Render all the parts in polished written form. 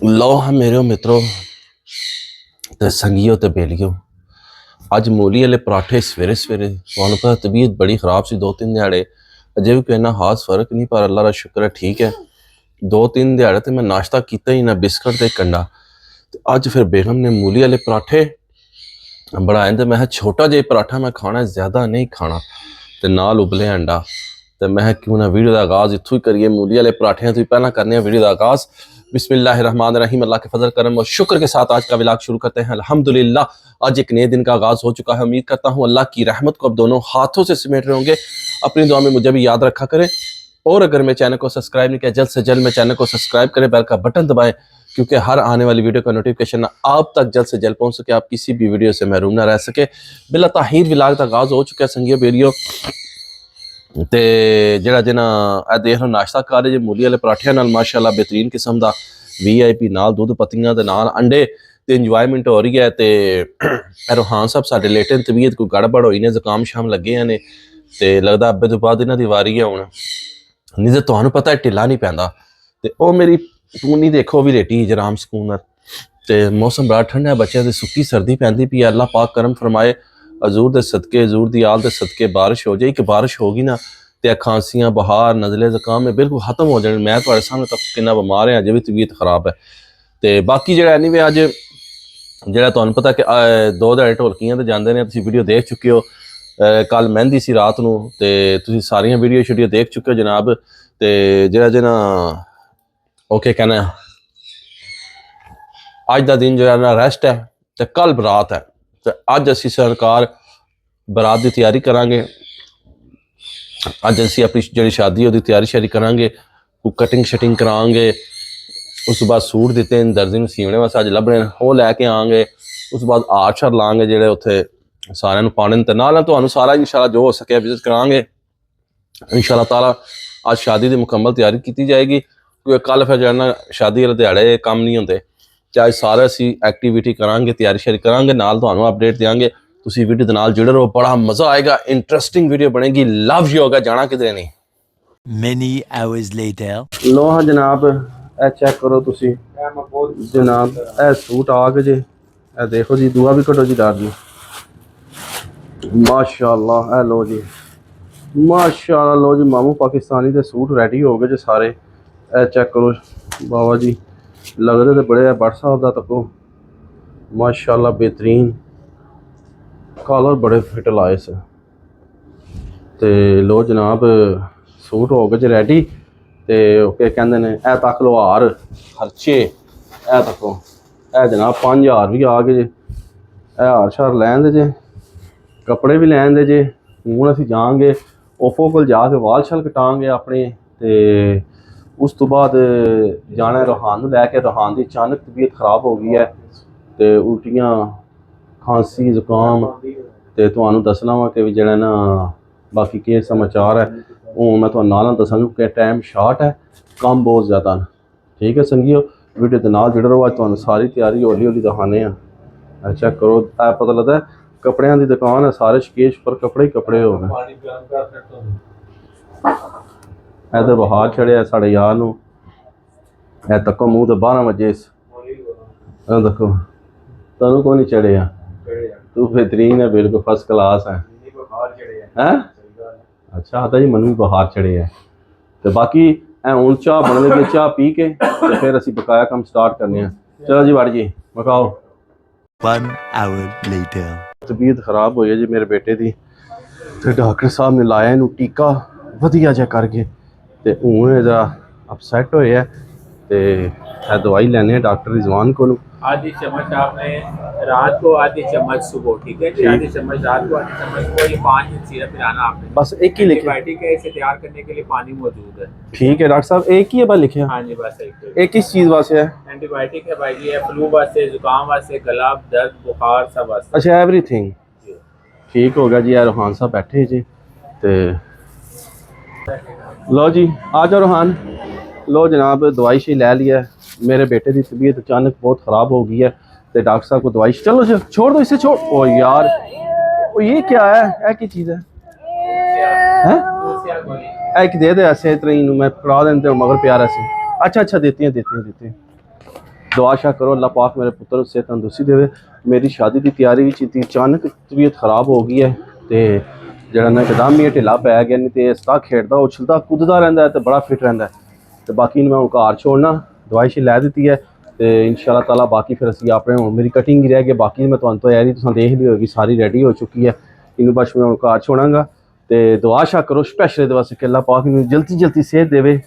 लो हाँ मेरे मित्रों ते संगियो ते बेलियो अज मूली वाले पराठे सवेरे सवेरे तुहानू पता तबीयत बड़ी खराब सी 2-3 दिहाड़े अजे भी कोई इन्ना खास फर्क नहीं पर अल्लाह का शुक्र है ठीक है। 2-3 दिहाड़े तो मैं नाश्ता किया ही ना बिस्कुट ते कंडा ते अज फिर बेगम ने मूली वाले पराठे बनाए ते मैं छोटा जिहा पराठा मैं खाना ज्यादा नहीं खाना ते नाल उबले अंडा तो मैं क्यों ना वीडियो का आगाज़ इत्थों ही करिए मूली वाले पराठे तो पहला करने वीडियो का आगाज़। बिस्मिल्लाहिर्रहमानिर्रहीम अल्लाह के फजल करम और शुक्र के साथ आज का व्लॉग शुरू करते हैं। अल्हम्दुलिल्लाह आज एक नए दिन का आगाज़ हो चुका है। उम्मीद करता हूँ अल्लाह की रहमत को अब दोनों हाथों से समेट रहे होंगे। अपनी दुआ में मुझे भी याद रखा करें और अगर मेरे चैनल को सब्सक्राइब नहीं किया जल्द से जल्द मेरे चैनल को सब्सक्राइब करें, बेल का बटन दबाएं क्योंकि हर आने वाली वीडियो का नोटिफिकेशन आप तक जल्द से जल्द पहुँच सके, आप किसी भी वीडियो से महरूम ना रह सके। बिला ताहीर व्लॉग का आगाज़ हो चुका है संगियो बेलियो ते जरा जिना देख लो नाश्ता कर रहे जे मूली वाले पराठियां नाल माशाअल्लाह बेहतरीन किस्म का VIP नाल दूध पत्तियां दे नाल अंडे ते इंजॉयमेंट हो रही है। ते रोहान साहब साडे लेटे तबीयत कोई गड़बड़ होई ने जुकाम शाम लगे ने ते लगदा अब्बे तो बाद इन्हां दी वारी है हुण नहीं तो तुहानू पता है ढिला नहीं पैंदा ते ओ मेरी टूनी देखो भी लेटी जराम सकून ते मौसम बड़ा ठंडा है, बच्चों की सुक्की सर्दी पैंदी पई है। अल्लाह पाक करम फरमाए हजूर दे सदके हजूर दी आल दे सदके बारिश हो जाए कि बारिश होगी ना तो खांसियां बुखार नज़ले ज़ुकाम में बिल्कुल खत्म हो जाने। मैं तुहाडे सामने तक कितना बीमार है, अजे भी तबीयत खराब है। तो बाकी जो एनीवे अज जो तुहानू पता कि 2 दिहाड़े ढोलकियां तो जाते हैं, तुसीं वीडियो देख चुके हो। कल मेहंदी सी रात नूं ते तुसीं सारियां वीडियो शीडियो देख चुके हो जनाब। तो जो जना ओके कहना अज का दिन जो है ना रेस्ट है तो कल बरात है। तो अज असी सरकार बरात की तैयारी करांगे। अज असी अपनी जी शादी है तैयारी श्यारी करांगे, कटिंग शटिंग करांगे। उस बाद सूट दिते हैं दर्जी में सीवने वास्ते अज लभने वो लैके आएंगे। उस बाद हार शार लाँगे जेडे उत्थे सारे पाने ते नाल तुहानू सारा इंशाल्लाह जो हो सके विजिट करांगे इंशाल्लाह ताला। आज शादी की मुकम्मल तैयारी की जाएगी क्योंकि कल फिर जो ना शादी वाले दिहाड़े काम नहीं होंगे। चाहे सारे असी एक्टिविटी करांगे तैयारी श्यारी करांगे नाल तुहानू अपडेट देंगे। तुसी वीडियो के नाल जुड़े रहो, बड़ा मजा आएगा, इंटरेस्टिंग वीडियो बनेगी। लव यू होगा जाना किधरे नहीं। Many hours later. लो हाँ जनाब ए चेक करो तुसी जनाब ए सूट आ गए जे ए देखो जी दुआ भी कटो जी दार जी माशाअल्लाह। ए लो जी माशाअल्लाह लो जी मामू पाकिस्तानी के सूट रेडी हो गए जे सारे। ए चेक करो बाबा जी लगते तो बड़े बट साहब का तको माशाअल्लाह बेहतरीन कलर बड़े फिट लाए से। तो लो जनाब सूट हो गए जे रेडी। तो कहते हैं ए तक लो हार खर्चे ए तको ए जनाब 5000 भी आ गए जे। ए हार शार लैन दे जे कपड़े भी लैन दे जे। हूँ असी जाएंगे ओफो को जाके वाल शल कटांगे अपने। तो उस तो बाद जाना रोहान लैके। रोहान की अचानक तबीयत खराब हो गई है तो उल्टियाँ खांसी जुकाम तो तुहानू दसना वा कि जरा ना बाकी के समाचार है वो मैं तुहानू नाल दसांगा कि टाइम शार्ट है, काम बहुत ज़्यादा है। ठीक है संगियो वीडियो के नाल जुड़े रहो। अज तुहानू सारी तैयारी हौली हौली दिखाने। चेक करो ए पता लगता है कपड़ियां की दुकान है, सारे शकेश पर कपड़े ही कपड़े हो गए। इधर बुखार चढ़िया साढ़े यार नू ए तको मूँह तो 12 बजे देखो तेनू को नहीं चढ़िया तू बेहतरीन है बिल्कुल फर्स्ट क्लास है हैं। अच्छा आता जी मनु भी बुखार चढ़े है। तो बाकी हूँ चाह बन लगी चाह पी के तो फिर असी बकाया काम स्टार्ट करने। चलो जी वाड़ जी मकाओ। 1 hour later. तबीयत खराब हो जी मेरे बेटे की तो डॉक्टर साहब ने लाया इनू टीका वधिया जा करके तो हूँ इसका अपसैट होया है। तो दवाई लैने डॉक्टर रिजवान को। आधी चम्मच आपने रात को, आधी चम्मच सुबह, ठीक है जी। आधी चम्मच रात को, आधी चम्मच सुबह। ये 5 दिन सिरप पिलाना आपने। बस एक ही लिखे एंटीबायोटिक है, इसे तैयार करने के लिए पानी मौजूद है। ठीक है डॉक्टर साहब एक ही है बस लिखे। हाँ जी बस एक किस चीज़ वास्ते है? एंटीबायोटिक है भाई जी, है फ्लू वास्ते, जुकाम वास्ते, गला दर्द बुखार सब वास्ते। अच्छा एवरीथिंग ठीक हो गया जी। यार रोहान साहब बैठे जी तो लो जी आ जाओ रोहान। लो जनाब दवाई शी लै लिया। मेरे बेटे की तबीयत अचानक बहुत ख़राब हो गई है तो डॉक्टर साहब को दवाई चलो छोड़ दो इसे छोड़। ओ यार ओ ये क्या है एक ही चीज़ है हैं एक दे दे ऐसे इतनी मैं पकड़ा देते मगर प्यार ऐसे। अच्छा अच्छा देती हैं। दुआ शा करो अल्लाह पाक मेरे पुत्र ਨੂੰ ਸਿਹਤ ਤੰਦਰੁਸਤੀ ਦੇਵੇ। ਮੇਰੀ ਸ਼ਾਦੀ ਦੀ ਤਿਆਰੀ ਵਿੱਚ ਇਤਨੀ ਅਚਾਨਕ ਤਬੀਅਤ ਖਰਾਬ ਹੋ ਗਈ ਹੈ ਤੇ ਜਿਹੜਾ ਨਾ ਇੱਕਦਮ ਹੀ ਢਿੱਲਾ ਪੈ ਗਿਆ, ਨਹੀਂ ਤੇ ਇਸ ਤਰ੍ਹਾਂ ਖੇਡਦਾ ਉਛਲਦਾ ਕੁੱਦਦਾ ਰਹਿੰਦਾ ਹੈ ਤੇ ਬੜਾ ਫਿਟ ਰਹਿੰਦਾ ਹੈ। ਤੇ ਬਾਕੀ ਨੂੰ ਮੈਂ ਹੁਣ ਘਰ ਛੋੜਨਾ, ਦਵਾਈ ਸ਼ੀ ਲੈ ਦਿੱਤੀ ਹੈ ਤੇ ਇਨਸ਼ਾਅੱਲਾ ਤਾਲਾ ਬਾਕੀ ਫਿਰ ਅਸੀਂ ਆਪਣੇ ਹੁਣ ਮੇਰੀ ਕਟਿੰਗ ਹੀ ਰਹਿ ਗਈ, ਬਾਕੀ ਮੈਂ ਤੁਹਾਨੂੰ ਤਾਂ ਯਾਰੀ ਤੁਸੀਂ ਦੇਖ ਲਈ ਹੋਗੀ ਸਾਰੀ ਰੈਡੀ ਹੋ ਚੁੱਕੀ ਹੈ। ਇਹਨੂੰ ਬਸ ਮੈਂ ਹੁਣ ਘਰ ਛੋੜਾਂਗਾ ਤੇ ਦੁਆ ਸ਼ਾ ਕਰੋ ਸਪੈਸ਼ਲ ਇਹਦੇ ਵਾਸਤੇ ਕਿ ਅੱਲਾਹ ਪਾਕ ਨੂੰ ਜਲਦੀ ਜਲਦੀ ਸਿਹਤ ਦੇਵੇ।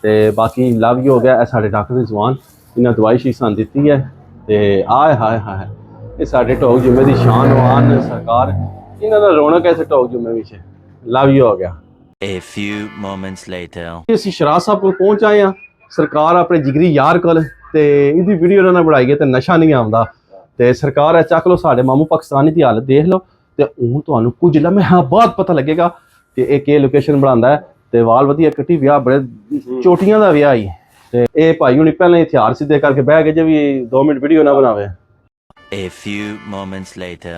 ਤੇ ਬਾਕੀ ਲਵ ਯੂ ਹੋ ਗਿਆ। ਇਹ ਸਾਡੇ ਡਾਕਟਰ ਦੀ ਜ਼ੁਬਾਨ ਇਹਨਾਂ ਦਵਾਈ ਸ਼ੀ ਸਾਨੂੰ ਦਿੱਤੀ ਹੈ ਤੇ ਆਏ ਹਾਏ ਹਾਏ ਇਹ ਸਾਡੇ ਢੋਕ ਜੁਮੇ ਦੀ ਸ਼ਾਨ ਵਾਨ ਸਰਕਾਰ, ਇਹਨਾਂ ਦਾ ਰੌਣਕ ਹੈ ਇਸ ਢੋਕ ਜੁਮੇ ਵਿੱਚ। ਲਵ ਯੂ ਹੋ ਗਿਆ। A few moments later. ਅਸੀਂ ਸ਼ਰਾਜ ਸਾਹਿਬ ਕੋਲ ਪਹੁੰਚ ਆਏ ਹਾਂ, ਸਰਕਾਰ ਆਪਣੇ ਜਿਗਰੀ ਯਾਰ ਕੋਲ, ਤੇ ਇਹਦੀ ਵੀਡੀਓ ਉਹਨਾਂ ਨੇ ਬਣਾਈ ਹੈ ਤੇ ਨਸ਼ਾ ਨਹੀਂ ਆਉਂਦਾ ਤੇ ਸਰਕਾਰ ਹੈ ਚੱਕ ਲਓ ਸਾਡੇ ਮਾਮੂ ਪਾਕਿਸਤਾਨੀ ਦੀ ਹਾਲਤ ਦੇਖ ਲਓ ਤੇ ਹੁਣ ਤੁਹਾਨੂੰ ਕੁਝ ਲਮਹਿਆਂ ਬਾਅਦ ਪਤਾ ਲੱਗੇਗਾ ਕਿ ਇਹ ਕੀ ਲੋਕੇਸ਼ਨ ਬਣਾਉਂਦਾ ਹੈ। ਤੇ ਵਾਲ ਵਧੀਆ ਕੱਟੀ, ਵਿਆਹ ਬੜੇ ਚੋਟੀਆਂ ਦਾ ਵਿਆਹ ਹੀ ਤੇ ਇਹ ਭਾਈ ਹੁਣੀ ਪਹਿਲਾਂ ਹਥਿਆਰ ਸਿੱਧੇ ਕਰਕੇ ਬਹਿ ਗਏ ਜੇ ਵੀ 2 ਮਿੰਟ ਵੀਡੀਓ ਨਾ ਬਣਾਵੇ। A few moments later.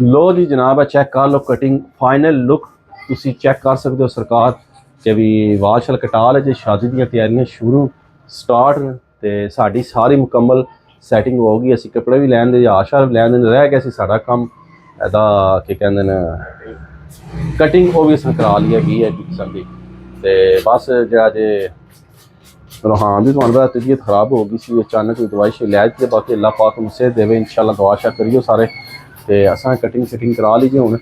ਲੋ ਜੀ ਜਨਾਬ ਹੈ ਚੈੱਕ ਕਰ ਲਓ ਕਟਿੰਗ ਫਾਈਨਲ ਲੁੱਕ ਤੁਸੀਂ ਚੈੱਕ ਕਰ ਸਕਦੇ ਹੋ ਸਰਕਾਰ ਕਿ ਵੀ ਵਾਲ ਸ਼ਲ ਕਟਾ ਲੈ ਜੇ ਸ਼ਾਦੀ ਦੀਆਂ ਤਿਆਰੀਆਂ ਸ਼ੁਰੂ ਸਟਾਰਟ ਤੇ ਸਾਡੀ ਸਾਰੀ ਮੁਕੰਮਲ ਸੈਟਿੰਗ ਹੋ ਗਈ। ਅਸੀਂ ਕੱਪੜੇ ਵੀ ਲੈਣ ਦੇ ਆਸ਼ਾ ਵੀ ਲੈਣ ਦੇ ਰਹਿ ਗਏ ਸੀ ਸਾਡਾ ਕੰਮ ਇਹਦਾ ਕੀ ਕਹਿੰਦੇ ਨੇ ਕਟਿੰਗ ਉਹ ਵੀ ਅਸੀਂ ਕਰਾ ਲਈ ਹੈਗੀ ਹੈ ਕਿਸਮ ਦੀ ਤੇ ਬਸ ਜਿਹੜਾ ਜੇ ਰੋਹਾਨ ਦੀ ਤੁਹਾਨੂੰ ਪਤਾ ਤਬੀਅਤ ਖਰਾਬ ਹੋ ਗਈ ਸੀ ਅਚਾਨਕ ਦਵਾਈ ਸ਼ੇ ਲੈ ਦਿੱਤੀ। ਬਾਕੀ ਅੱਲਾਹ ਪਾਕ ਨੂੰ ਸਿਹਤ ਦੇਵੇ ਇਨਸ਼ਾਅੱਲਾ ਦੁਆ ਸ਼ਾ ਕਰਿਓ ਸਾਰੇ ਤੇ ਅਸਾਂ ਕਟਿੰਗ ਸ਼ਟਿੰਗ ਕਰਾ ਲਈ ਜੀ ਹੁਣ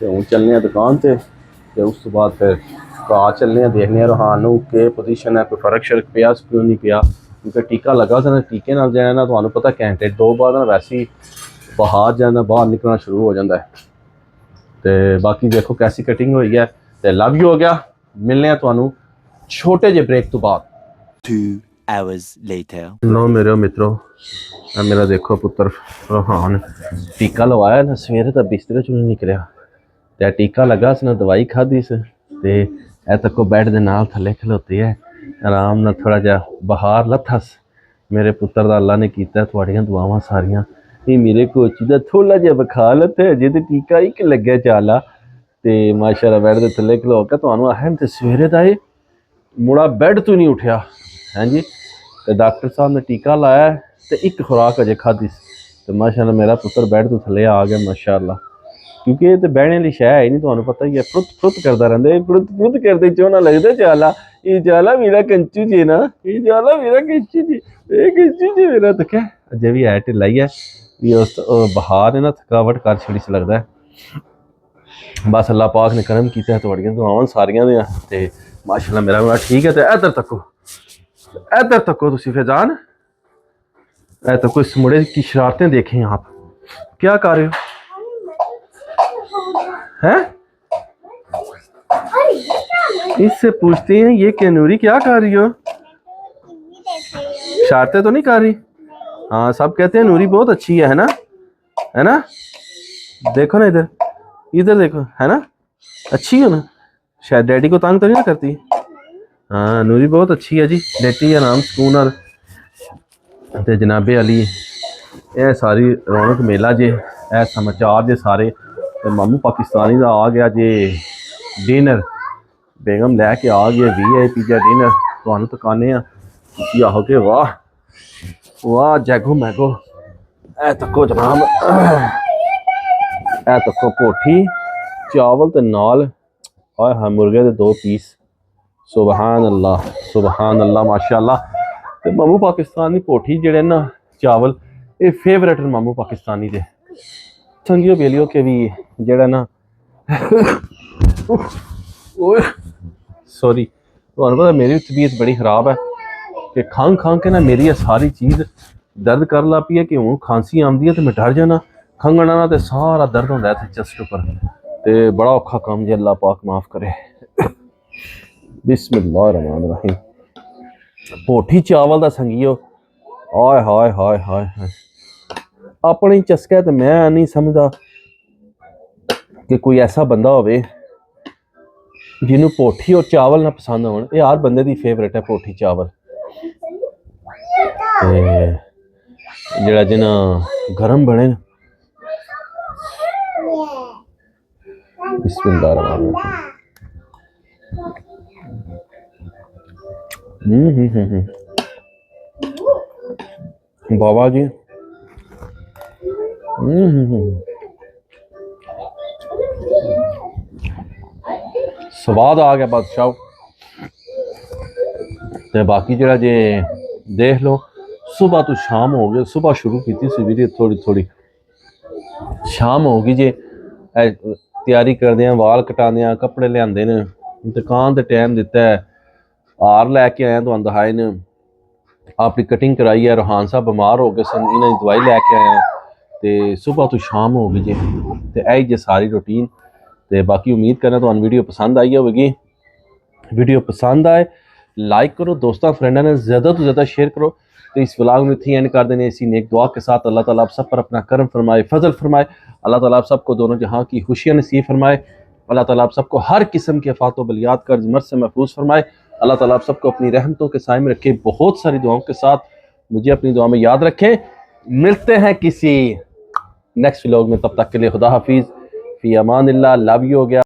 ਤੇ ਹੁਣ ਚੱਲਨੇ ਆ ਦੁਕਾਨ ਤੇ ਉਸ ਤੋਂ ਬਾਅਦ ਫਿਰ ਘਰ ਚੱਲਨੇ ਆ ਦੇਖਨੇ ਆ ਰੋਹਾਨ ਨੂੰ ਕਿ ਪੋਜੀਸ਼ਨ ਹੈ ਕੋਈ ਫਰਕ ਸ਼ਰਕ ਪਿਆ ਕਿਉਂ ਨਹੀਂ ਪਿਆ ਕਿਉਂਕਿ ਟੀਕਾ ਲੱਗਾ ਸੀ ਨਾ ਟੀਕੇ ਨਾਲ ਜਾਣਾ ਨਾ ਤੁਹਾਨੂੰ ਪਤਾ ਘੰਟੇ 2 ਬਾਅਦ ਨਾ ਵੈਸੇ ਹੀ ਬਾਹਰ ਜਾਣਾ ਬਾਹਰ ਨਿਕਲਣਾ ਸ਼ੁਰੂ ਹੋ ਜਾਂਦਾ ਹੈ। ਤੇ ਬਾਕੀ ਦੇਖੋ ਕੈਸੀ ਕਟਿੰਗ ਹੋਈ ਹੈ ਤੇ ਲਵ ਯੂ ਹੋ ਗਿਆ। ਮਿਲਨੇ ਆ ਤੁਹਾਨੂੰ ਛੋਟੇ ਜਿਹੇ ਬ੍ਰੇਕ ਤੋਂ ਬਾਅਦ। 2 hours later. ਲੋ ਮੇਰੇ ਮਿੱਤਰੋ ਆ ਮੇਰਾ ਦੇਖੋ ਪੁੱਤਰ ਰੋਹਾਨ ਟੀਕਾ ਲਵਾਇਆ ਨਾ ਸਵੇਰੇ ਤਾਂ ਬਿਸਤਰੇ ਚੋਂ ਨਹੀਂ ਨਿਕਲਿਆ ਤੇ ਟੀਕਾ ਲੱਗਾ ਸੀ ਨਾ ਦਵਾਈ ਖਾਧੀ ਸੀ ਤੇ ਇਹ ਤੱਕ ਬੈੱਡ ਦੇ ਨਾਲ ਥੱਲੇ ਖਲੋਤੀ ਹੈ ਆਰਾਮ ਨਾਲ ਥੋੜਾ ਜਿਹਾ ਬਾਹਰ ਲੱਥਸ। ਮੇਰੇ ਪੁੱਤਰ ਦਾ ਅੱਲਾ ਨੇ ਕੀਤਾ ਤੁਹਾਡੀਆਂ ਦੁਆਵਾਂ ਸਾਰੀਆਂ ਇਹ ਮੇਰੇ ਕੋਚੀ ਦਾ ਥੋੜਾ ਜਿਹਾ ਬਖਾਲਤ ਹੈ ਜੇ ਤੇ ਟੀਕਾ ਇੱਕ ਲੱਗਿਆ ਚਾਲਾ ਤੇ ਮਾਸ਼ਾਅੱਲਾ ਬੈੱਡ ਦੇ ਥੱਲੇ ਖਲੋ ਕੇ ਤੁਹਾਨੂੰ ਅਹਿਮ ਤੇ ਸਵੇਰੇ ਦਾ ਇਹ ਮੁੜਾ ਬੈੱਡ ਤੋਂ ਨਹੀਂ ਉੱਠਿਆ ਹਾਂਜੀ ਤੇ ਡਾਕਟਰ ਸਾਹਿਬ ਨੇ ਟੀਕਾ ਲਾਇਆ ਤੇ ਇੱਕ ਖੁਰਾਕ ਅਜੇ ਖਾਧੀ ਤੇ ਮਾਸ਼ਾਅੱਲਾ ਮੇਰਾ ਪੁੱਤਰ ਬੈੱਡ ਤੋਂ ਥੱਲੇ ਆ ਗਿਆ ਮਾਸ਼ਾਅੱਲਾ ਕਿਉਂਕਿ ਇਹ ਤੇ ਬਹਿਣੇ ਲਈ ਸ਼ੈ ਹੈ ਨਹੀਂ ਤੁਹਾਨੂੰ ਪਤਾ ਹੀ ਹੈ ਫਰੁੱਤ ਕਰਦਾ ਰਹਿੰਦਾ ਇਹ ਫਰੁੱਤ ਕਰਦੇ ਚੋਣਾ ਲੱਗਦਾ ਚਾਲਾ ਇਹ ਚਾਲਾ ਮੇਰਾ ਕੰਚੂ ਜੀ ਨਾ ਇਹ ਚਾਲਾ ਮੇਰਾ ਕੰਚੂ ਜੀ ਇਹ ਕੰਚੂ ਜੀ ਮੇਰਾ ਤਾਂ ਕਿਆ ਅਜੇ ਵੀ ਹੈ ਢਿੱਲਾ ਹੀ ਹੈ ਵੀ ਉਸ ਬਹਾਰ ਨੇ ਨਾ ਥਕਾਵਟ ਕਰ ਛੜੀ ਸੀ ਲੱਗਦਾ ਬਸ ਅੱਲਾਹ ਪਾਕ ਨੇ ਕਰਮ ਕੀਤਾ ਤੁਹਾਡੀਆਂ ਦੁਆਵਾਂ ਸਾਰੀਆਂ ਦੀਆਂ ਤੇ ਮਾਸ਼ਾਅੱਲਾ ਮੇਰਾ ਬੜਾ ਠੀਕ ਹੈ। ਤੇ ਇੱਧਰ तको तुसी फैजान ऐ तो कोई मुड़े की शरारतें देखें आप क्या कर रहे हो हैं इससे पूछते हैं ये क्या नूरी क्या कर रही हो शरारतें तो नहीं कर रही हाँ सब कहते हैं नूरी बहुत अच्छी है ना देखो ना इधर देखो है ना अच्छी हो ना शायद डैडी को तंग तो नहीं ना करती हाँ नूरी बहुत अच्छी है जी लेटी है नाम सुकून और ते जनाबे अली ये सारी रौनक मेला जे ए समाचार जे सारे ते मामू पाकिस्तानी दा आ गया जे डिनर बेगम लैके आ गया VIP जा डिनर तुहानू तकाने तुसी आहो के वाह वाह जैगो मैगो ए तको जनाब ए तको पोठी चावल ते नाल आए हाय मुर्गे दे 2 पीस सुबहान अल्लाह माशाअल्लाह ते मामू पाकिस्तानी पोठी जेड़े ना चावल ये फेवरेट है मामू पाकिस्तानी दे संगियो बेलियो के भी जेड़ा ना सॉरी तुहानू पता मेरी तबीयत बड़ी खराब है कि खंघ के ना मेरी ये सारी चीज़ दर्द कर ला पी है कि हूँ खांसी आती है तो मैं डर जाना खंघना ना तो सारा दर्द होता है चेस्ट उपर ते बड़ा औखा काम जी अल्लाह पाक माफ़ करे बिस्मिल्लाहिर्रहमानिर्रहीम पोठी चावल दा संगियो हाय हाय हाय हाय हाय अपनी चस्का तो मैं नहीं समझदा कि कोई ऐसा बंदा होवे जिन्हों पोठी और चावल ना पसंद हो ये हर बंदे दी फेवरेट है पोठी चावल जेड़ा जिना गरम बने बिस्मिल्लाहिर्रहमानिर्रहीम बाबा जी स्वाद आ गया बादशाह। ते बाकी जरा जे देख लो सुबह तो शाम हो गई, सुबह शुरू की थी सवेरे थोड़ी थोड़ी शाम हो गई जे तैयारी करदे हैं, वाल कटाने हैं, कपड़े लियाते ने, दुकान ते टाइम दिता है, हार लैके आया तुहानू दिखाए ने, अपनी कटिंग कराई है, रोहान साहब बीमार हो गए सन, इन्हों की दवाई लैके आया तो सुबह तो शाम हो गई जे। तो यही जे सारी रूटीन। तो बाकी उम्मीद करना तुहानू वीडियो पसंद आई होगी। वीडियो पसंद आए लाइक करो, दोस्तों फ्रेंडा ने ज़्यादा तो ज़्यादा शेयर करो। तो इस व्लॉग में इतनी एंड कर देने इसी नेक दुआ के साथ। अल्लाह ताला आप सब पर अपना करम फरमाए, फजल फरमाए। अल्लाह ताला आप सबको दोनों जहाँ की खुशियाँ नसीब फरमाए। अल्लाह ताला आप सबको हर किस्म के आफात व बलियात कर्ज मर्ज से महफूज फरमाए। अल्लाह ताला आप सबको अपनी रहमतों के साए में रखे। बहुत सारी दुआओं के साथ मुझे अपनी दुआ में याद रखें। मिलते हैं किसी नेक्स्ट व्लॉग में, तब तक के लिए खुदा हाफिज़, फ़ी अमानिल्लाह। लव यू हो गया।